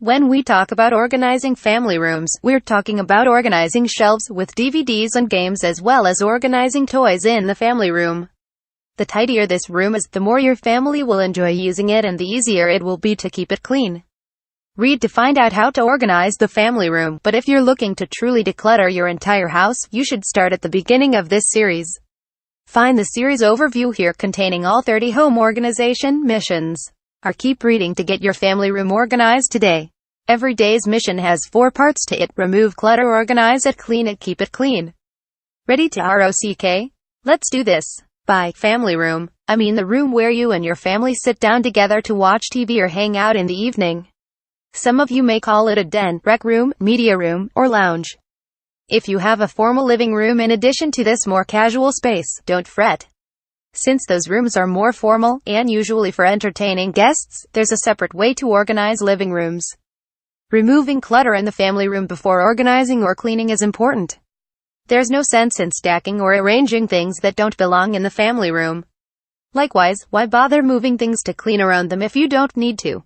When we talk about organizing family rooms, we're talking about organizing shelves with DVDs and games as well as organizing toys in the family room. The tidier this room is, the more your family will enjoy using it and the easier it will be to keep it clean. Read to find out how to organize the family room, but if you're looking to truly declutter your entire house, you should start at the beginning of this series. Find the series overview here containing all 30 home organization missions. Or keep reading to get your family room organized today. Every day's mission has 4 parts to it: remove clutter, organize it, clean it, keep it clean. Ready to rock? Let's do this. By family room, I mean the room where you and your family sit down together to watch TV or hang out in the evening. Some of you may call it a den, rec room, media room, or lounge. If you have a formal living room in addition to this more casual space, don't fret. Since those rooms are more formal, and usually for entertaining guests, there's a separate way to organize living rooms. Removing clutter in the family room before organizing or cleaning is important. There's no sense in stacking or arranging things that don't belong in the family room. Likewise, why bother moving things to clean around them if you don't need to?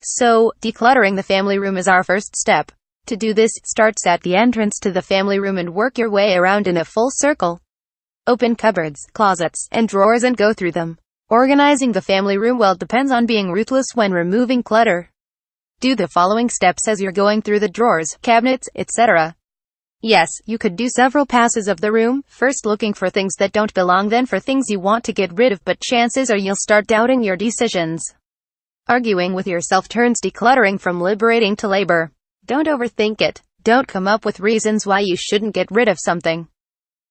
So, decluttering the family room is our first step. To do this, starts at the entrance to the family room and work your way around in a full circle. Open cupboards, closets, and drawers and go through them. Organizing the family room well depends on being ruthless when removing clutter. Do the following steps as you're going through the drawers, cabinets, etc. Yes, you could do several passes of the room, first looking for things that don't belong, then for things you want to get rid of, but chances are you'll start doubting your decisions. Arguing with yourself turns decluttering from liberating to labor. Don't overthink it. Don't come up with reasons why you shouldn't get rid of something.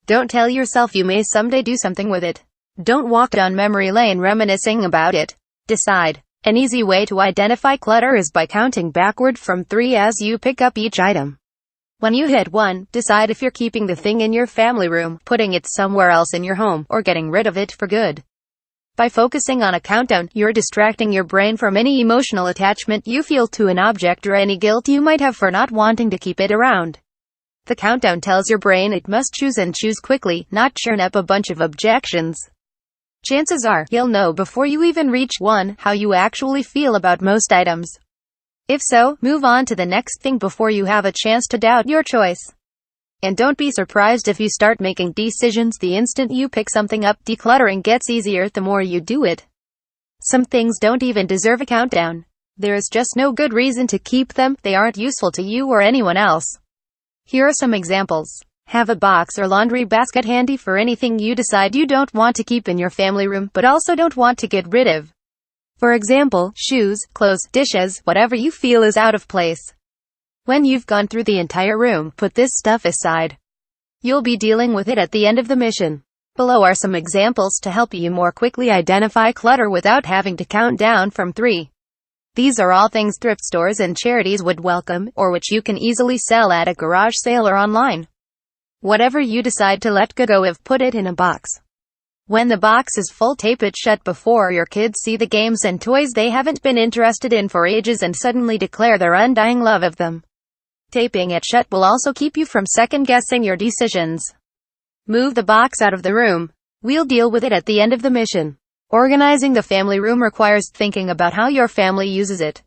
Don't tell yourself you may someday do something with it. Don't walk down memory lane reminiscing about it. Decide. An easy way to identify clutter is by counting backward from 3 as you pick up each item. When you hit 1, decide if you're keeping the thing in your family room, putting it somewhere else in your home, or getting rid of it for good. By focusing on a countdown, you're distracting your brain from any emotional attachment you feel to an object or any guilt you might have for not wanting to keep it around. The countdown tells your brain it must choose, and choose quickly, not churn up a bunch of objections. Chances are, you'll know before you even reach 1, how you actually feel about most items. If so, move on to the next thing before you have a chance to doubt your choice. And don't be surprised if you start making decisions the instant you pick something up. Decluttering gets easier the more you do it. Some things don't even deserve a countdown. There is just no good reason to keep them, they aren't useful to you or anyone else. Here are some examples. Have a box or laundry basket handy for anything you decide you don't want to keep in your family room, but also don't want to get rid of. For example, shoes, clothes, dishes, whatever you feel is out of place. When you've gone through the entire room, put this stuff aside. You'll be dealing with it at the end of the mission. Below are some examples to help you more quickly identify clutter without having to count down from 3. These are all things thrift stores and charities would welcome, or which you can easily sell at a garage sale or online. Whatever you decide to let go of, put it in a box. When the box is full, tape it shut before your kids see the games and toys they haven't been interested in for ages and suddenly declare their undying love of them. Taping it shut will also keep you from second-guessing your decisions. Move the box out of the room. We'll deal with it at the end of the mission. Organizing the family room requires thinking about how your family uses it.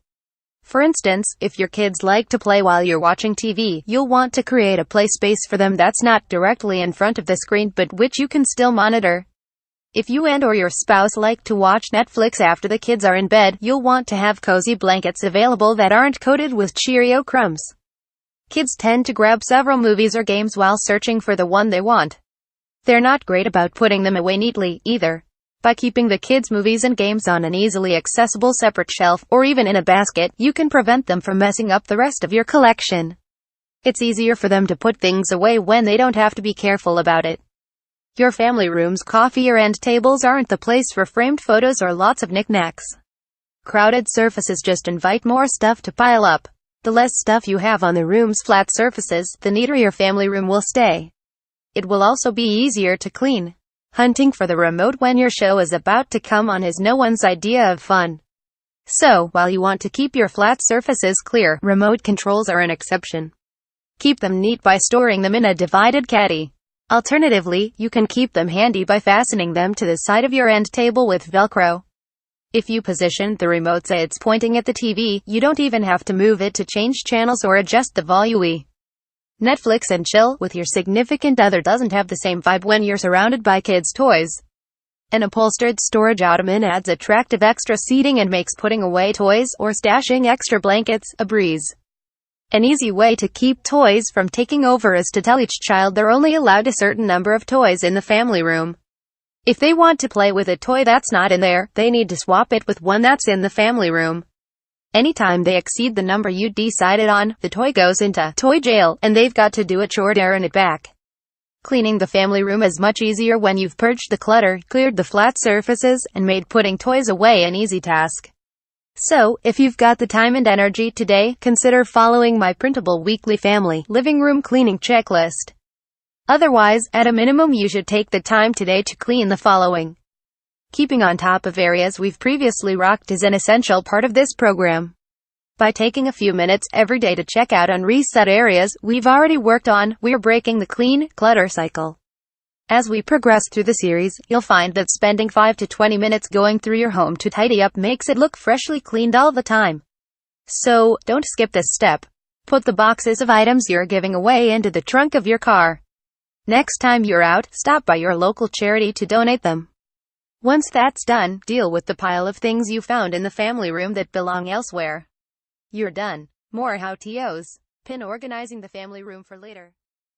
For instance, if your kids like to play while you're watching TV, you'll want to create a play space for them that's not directly in front of the screen but which you can still monitor. If you and/or your spouse like to watch Netflix after the kids are in bed, you'll want to have cozy blankets available that aren't coated with Cheerio crumbs. Kids tend to grab several movies or games while searching for the one they want. They're not great about putting them away neatly, either. By keeping the kids' movies and games on an easily accessible separate shelf, or even in a basket, you can prevent them from messing up the rest of your collection. It's easier for them to put things away when they don't have to be careful about it. Your family room's coffee or end tables aren't the place for framed photos or lots of knickknacks. Crowded surfaces just invite more stuff to pile up. The less stuff you have on the room's flat surfaces, the neater your family room will stay. It will also be easier to clean. Hunting for the remote when your show is about to come on is no one's idea of fun. So, while you want to keep your flat surfaces clear, remote controls are an exception. Keep them neat by storing them in a divided caddy. Alternatively, you can keep them handy by fastening them to the side of your end table with Velcro. If you position the remote so it's pointing at the TV, you don't even have to move it to change channels or adjust the volume. Netflix and chill with your significant other doesn't have the same vibe when you're surrounded by kids' toys. An upholstered storage ottoman adds attractive extra seating and makes putting away toys or stashing extra blankets a breeze. An easy way to keep toys from taking over is to tell each child they're only allowed a certain number of toys in the family room. If they want to play with a toy that's not in there, they need to swap it with one that's in the family room. Anytime they exceed the number you decided on, the toy goes into toy jail, and they've got to do a chore to earn it back. Cleaning the family room is much easier when you've purged the clutter, cleared the flat surfaces, and made putting toys away an easy task. So, if you've got the time and energy today, consider following my printable weekly family living room cleaning checklist. Otherwise, at a minimum you should take the time today to clean the following. Keeping on top of areas we've previously rocked is an essential part of this program. By taking a few minutes every day to check out and reset areas we've already worked on, we're breaking the clean, clutter cycle. As we progress through the series, you'll find that spending 5 to 20 minutes going through your home to tidy up makes it look freshly cleaned all the time. So, don't skip this step. Put the boxes of items you're giving away into the trunk of your car. Next time you're out, stop by your local charity to donate them. Once that's done, deal with the pile of things you found in the family room that belong elsewhere. You're done. More how-tos. Pin organizing the family room for later.